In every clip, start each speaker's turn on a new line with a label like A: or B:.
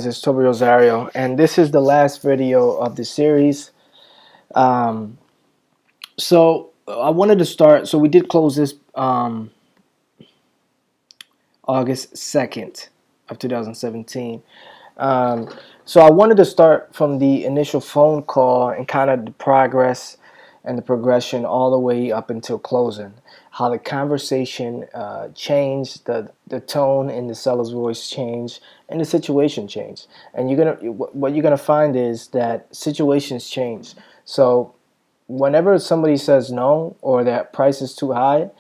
A: It's Toby Rosario, and this is the last video of the series. Um, I wanted to start. So we did close this August 2nd of 2017. Um, so I wanted to start from the initial phone call and kind of the progress and the progression all the way up until closing. How the conversation changed, the tone in the seller's voice changed, and the situation changed. And what you're gonna find is that situations change. So whenever somebody says no or that price is too high,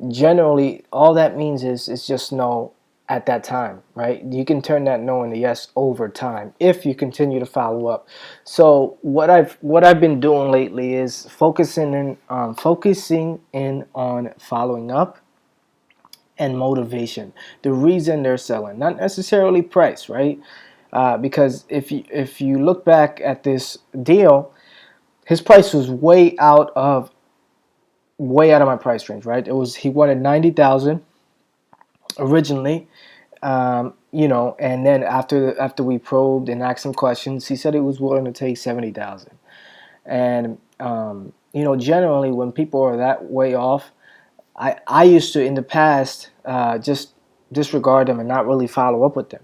A: generally all that means is it's just no at that time, right? You can turn that no into yes over time if you continue to follow up. So what I've been doing lately is focusing in on following up and motivation, the reason they're selling, not necessarily price, right? Because if you look back at this deal, his price was way out of my price range, right? It was, he wanted 90,000 originally, and then after we probed and asked some questions, he said he was willing to take 70,000. And generally when people are that way off, I used to in the past just disregard them and not really follow up with them.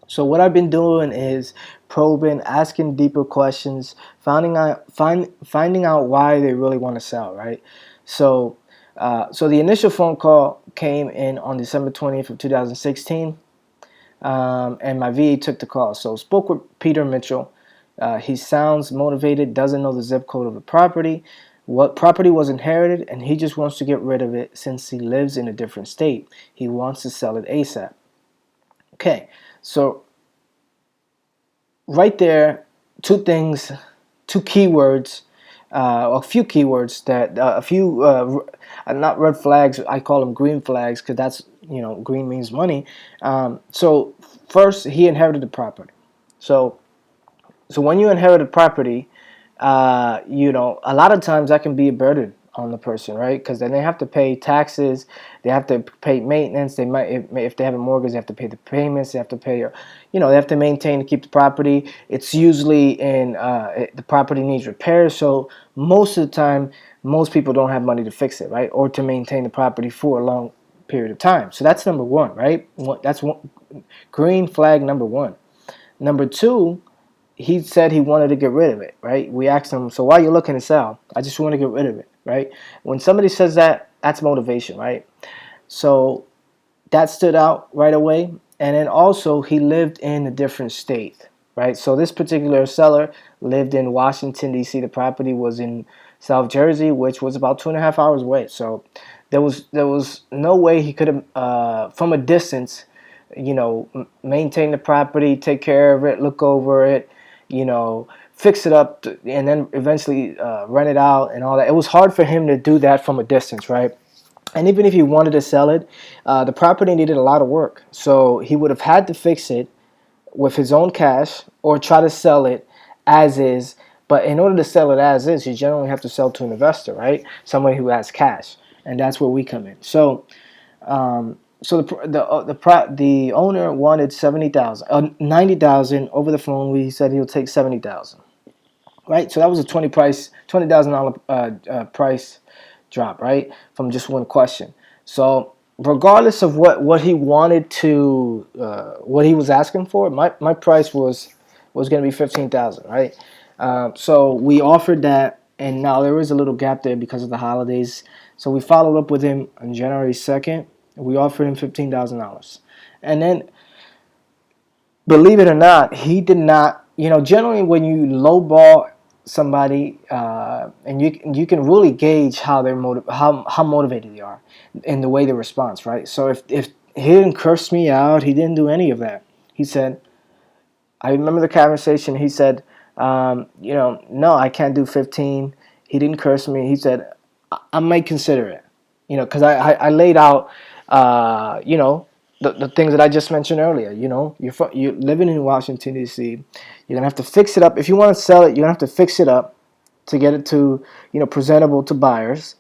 A: So what I've been doing is probing, asking deeper questions, finding out why they really want to sell, right? So so the initial phone call came in on December 20th of 2016, and my VA took the call. So spoke with Peter Mitchell. He sounds motivated, doesn't know the zip code of the property, what property was inherited, and he just wants to get rid of it since he lives in a different state. He wants to sell it ASAP. Okay, so right there, two keywords, a few keywords that not red flags. I call them green flags because that's, green means money. So first, he inherited the property. So when you inherit a property, a lot of times that can be a burden on the person, right? Because then they have to pay taxes, they have to pay maintenance. They might, if they have a mortgage, they have to pay the payments. They have to pay, they have to maintain to keep the property. It's usually the property needs repairs. So most of the time, most people don't have money to fix it, right, or to maintain the property for a long period of time. So that's number one, right? That's one green flag number one. Number two, he said he wanted to get rid of it, right? We asked him, so why are you looking to sell? I just want to get rid of it, right? When somebody says that, that's motivation, right? So that stood out right away. And then also, he lived in a different state, right? So this particular seller lived in Washington, D.C. The property was in South Jersey, which was about 2.5 hours away. So there was no way he could have, from a distance, maintain the property, take care of it, look over it, fix it up, and then eventually rent it out and all that. It was hard for him to do that from a distance, right? And even if he wanted to sell it, the property needed a lot of work. So he would have had to fix it with his own cash or try to sell it as is. But in order to sell it as is, you generally have to sell to an investor, right? Somebody who has cash. And that's where we come in. So the owner wanted 70,000, 90,000 over the phone. He said he'll take 70,000, right? So that was a $20,000 price drop, right, from just one question. So regardless of what he wanted to, what he was asking for, my price was going to be 15,000, right? So we offered that, and now there is a little gap there because of the holidays. So we followed up with him on January 2nd. We offered him $15,000, and then, believe it or not, he did not. Generally, when you lowball somebody, and you can really gauge how how motivated they are in the way they respond, right? So if he didn't curse me out, he didn't do any of that. He said, I remember the conversation. He said, no, I can't do 15. He didn't curse me. He said, I might consider it. Because I laid out, the things that I just mentioned earlier. You're living in Washington, D.C. You're going to have to fix it up. If you want to sell it, you're going to have to fix it up to get it to, presentable to buyers.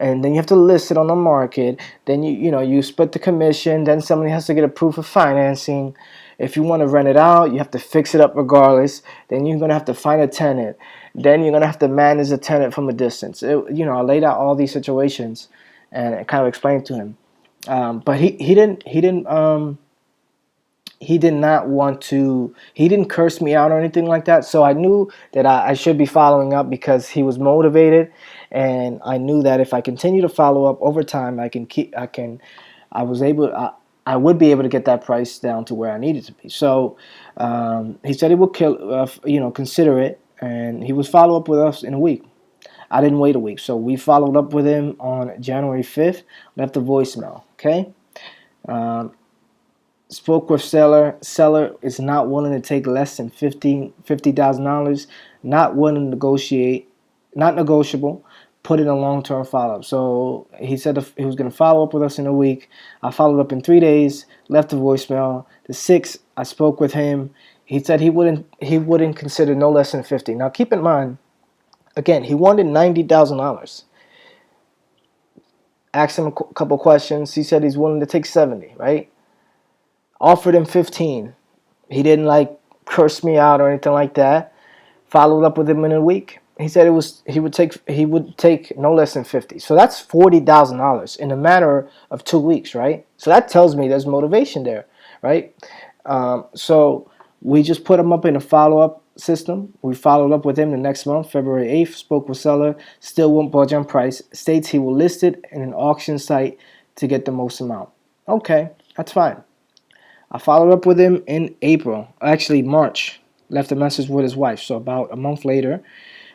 A: and then you have to list it on the market. Then you split the commission. Then somebody has to get a proof of financing. If you want to rent it out, you have to fix it up regardless. Then you're gonna have to find a tenant. Then you're gonna have to manage the tenant from a distance. I laid out all these situations and I kind of explained to him. But he did not want to. He didn't curse me out or anything like that. So I knew that I should be following up because he was motivated, and I knew that if I continue to follow up over time, I was able. I would be able to get that price down to where I needed to be. So he said he would consider it, and he was follow up with us in a week. I didn't wait a week, so we followed up with him on January 5th. Left a voicemail. Okay. Um, Spoke with seller. Seller is not willing to take less than $50,000. Not willing to negotiate. Not negotiable. Put in a long-term follow-up. So he said he was going to follow up with us in a week. I followed up in 3 days. Left a voicemail. The 6th, I spoke with him. He said he wouldn't consider no less than 50. Now keep in mind, again, he wanted $90,000. Asked him a couple questions. He said he's willing to take 70. Right. Offered him 15. He didn't curse me out or anything like that. Followed up with him in a week. He said he would take no less than 50. So that's $40,000 in a matter of 2 weeks, right? So that tells me there's motivation there, right? So we just put him up in a follow-up system. We followed up with him the next month, February 8th. Spoke with seller. Still won't budge on price. States he will list it in an auction site to get the most amount. Okay, that's fine. I followed up with him in April, actually March. Left a message with his wife. So about a month later,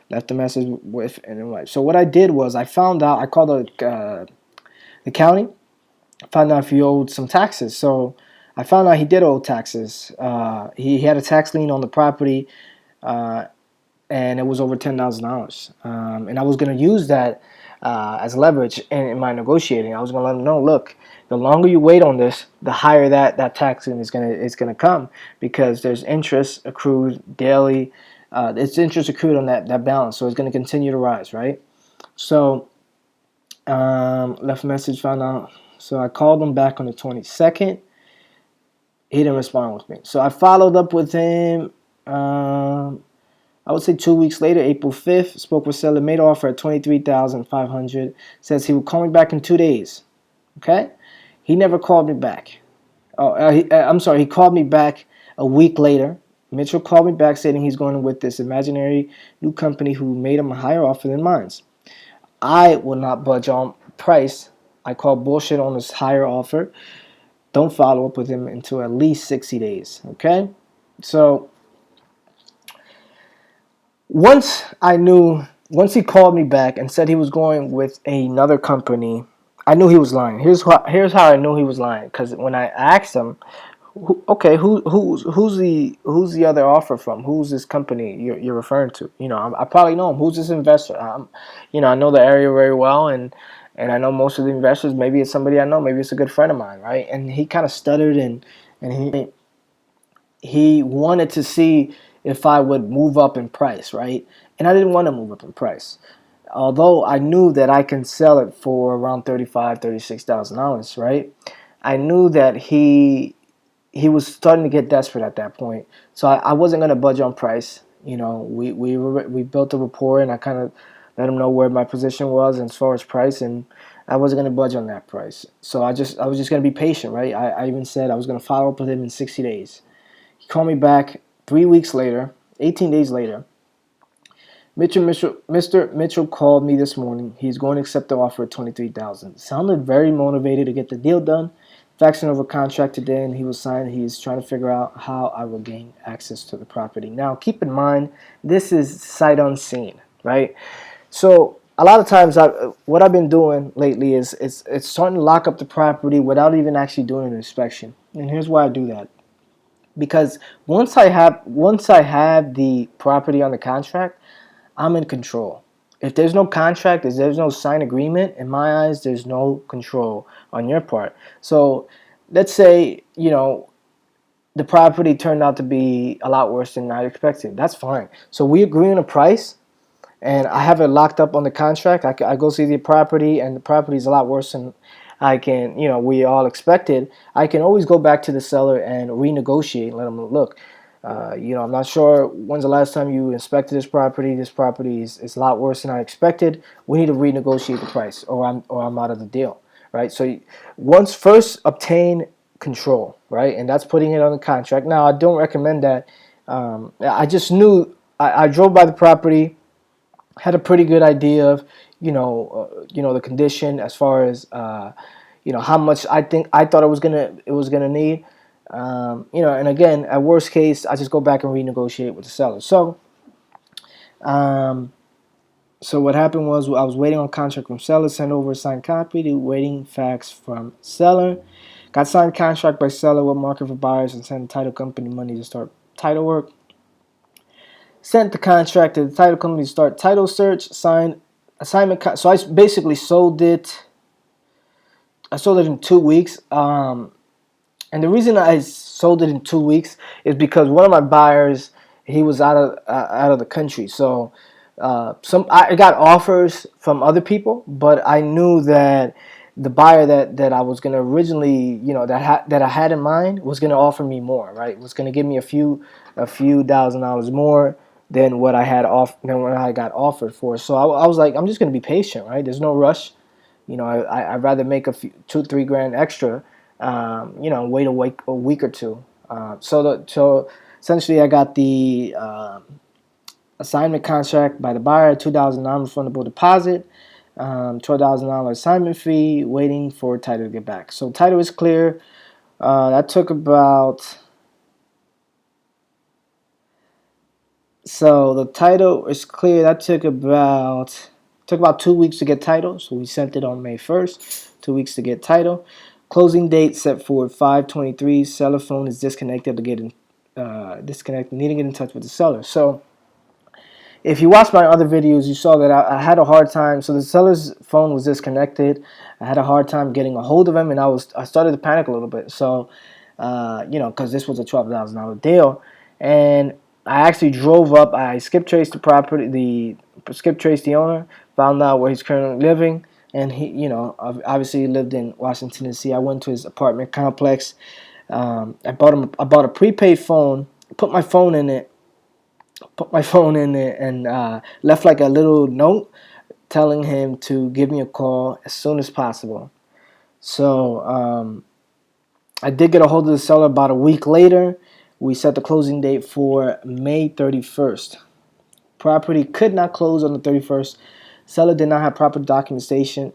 A: left a message with his wife. So what I did was I found out. I called the county, found out if he owed some taxes. So I found out he did owe taxes. He had a tax lien on the property, and it was over $10,000. And I was going to use that as leverage in my negotiating. I was going to let him know, look, the longer you wait on this, the higher that tax is gonna come, because there's interest accrued daily. It's interest accrued on that balance, so it's gonna continue to rise, right? So left a message, found out. So I called him back on the 22nd. He didn't respond with me. So I followed up with him. I would say 2 weeks later, April 5th. Spoke with seller, made offer at $23,500. Says he would call me back in 2 days. Okay. He never called me back. I'm sorry. He called me back a week later. Mitchell called me back stating he's going with this imaginary new company who made him a higher offer than mine. I will not budge on price. I call bullshit on this higher offer. Don't follow up with him until at least 60 days. Okay? So once he called me back and said he was going with another company, I knew he was lying. Here's how I knew he was lying. Because when I asked him, who's the other offer from? Who's this company you're referring to? I probably know him. Who's this investor? I know the area very well, and I know most of the investors. Maybe it's somebody I know. Maybe it's a good friend of mine, right? And he kind of stuttered, and he wanted to see if I would move up in price, right? And I didn't want to move up in price. Although I knew that I can sell it for around $35,000, $36,000, right? I knew that he was starting to get desperate at that point, so I wasn't going to budge on price. We built a rapport, and I kind of let him know where my position was as far as price, and I wasn't going to budge on that price. So I was just going to be patient, right? I even said I was going to follow up with him in 60 days. He called me back 3 weeks later, 18 days later. Mr. Mitchell called me this morning. He's going to accept the offer at $23,000. Sounded very motivated to get the deal done. Faxing over contract today, and he will sign. He's trying to figure out how I will gain access to the property. Now, keep in mind, this is sight unseen, right? So a lot of times, what I've been doing lately is it's starting to lock up the property without even actually doing an inspection. And here's why I do that. Because once I have the property on the contract, I'm in control. If there's no contract, if there's no signed agreement, in my eyes, there's no control on your part. So let's say, the property turned out to be a lot worse than I expected. That's fine. So we agree on a price, and I have it locked up on the contract. I go see the property, and the property is a lot worse than I can, we all expected. I can always go back to the seller and renegotiate, let them look. I'm not sure when's the last time you inspected this property. This property is a lot worse than I expected. We need to renegotiate the price, or I'm out of the deal, right? So once first obtain control, right, and that's putting it on the contract. Now I don't recommend that. I just knew I drove by the property, had a pretty good idea of the condition as far as how much I thought it was gonna need. And again, at worst case, I just go back and renegotiate with the seller. Um, so what happened was I was waiting on contract from seller, sent over a signed copy, to waiting fax from seller. Got signed contract by seller with market for buyers and sent title company money to start title work. Sent the contract to the title company to start title search. Signed assignment. So I basically sold it. I sold it in 2 weeks. And the reason I sold it in 2 weeks is because one of my buyers, he was out of the country. So I got offers from other people, but I knew that the buyer that I was gonna originally, that I had in mind, was gonna offer me more, right? Was gonna give me a few $1,000s more than what I got offered for. So I was like, I'm just gonna be patient, right? There's no rush. I'd rather make a few, 2-3 grand extra, wait a week or two. So essentially, I got the assignment contract by the buyer, $2,000 non-refundable deposit, $12,000 assignment fee, waiting for title to get back. So title is clear. That took about. So the title is clear. That took about 2 weeks to get title. So we sent it on May 1st. 2 weeks to get title. Closing date set for 5/23. Seller phone is disconnected. Disconnected. Need to get in touch with the seller. So if you watched my other videos, you saw that I had a hard time. So the seller's phone was disconnected. I had a hard time getting a hold of him, and I started to panic a little bit. So, because this was a $12,000 deal, and I actually drove up. I skip traced the owner, found out where he's currently living, and he, obviously he lived in Washington D.C. I went to his apartment complex. I bought a prepaid phone, put my phone in it, and left like a little note telling him to give me a call as soon as possible. So I did get a hold of the seller about a week later. We set the closing date for May 31st. Property could not close on the 31st. Seller did not have proper documentation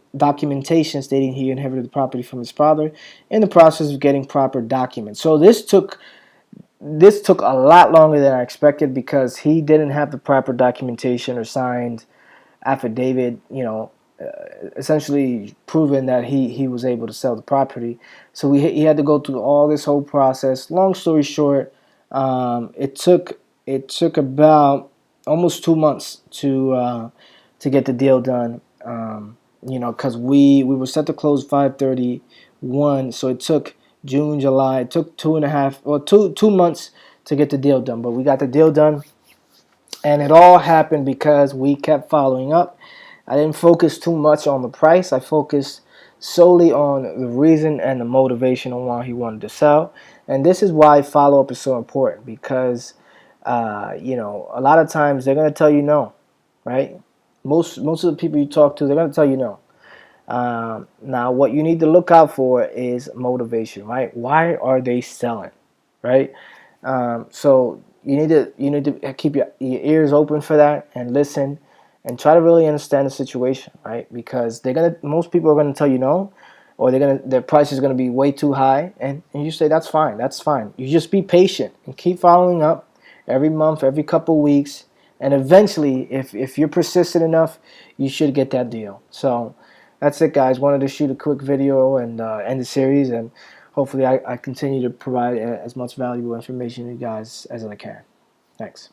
A: stating he inherited the property from his father, in the process of getting proper documents. So this took a lot longer than I expected, because he didn't have the proper documentation or signed affidavit, essentially proving that he was able to sell the property. So he had to go through all this whole process. Long story short, it took about almost 2 months to get the deal done. Because we were set to close 5/31, so it took June, July. It took 2 months to get the deal done, but we got the deal done, and it all happened because we kept following up. I didn't focus too much on the price. I focused solely on the reason and the motivation on why he wanted to sell. And this is why follow-up is so important, because a lot of times they're going to tell you no, right? Most of the people you talk to, they're going to tell you no. Now, what you need to look out for is motivation, right? Why are they selling, right? So you need to keep your ears open for that and listen, and try to really understand the situation, right? Because most people are gonna tell you no, or their price is gonna be way too high, and you say that's fine. You just be patient and keep following up every month, every couple weeks, and eventually, if you're persistent enough, you should get that deal. So that's it, guys. Wanted to shoot a quick video and end the series, and hopefully I continue to provide as much valuable information to you guys as I can. Thanks.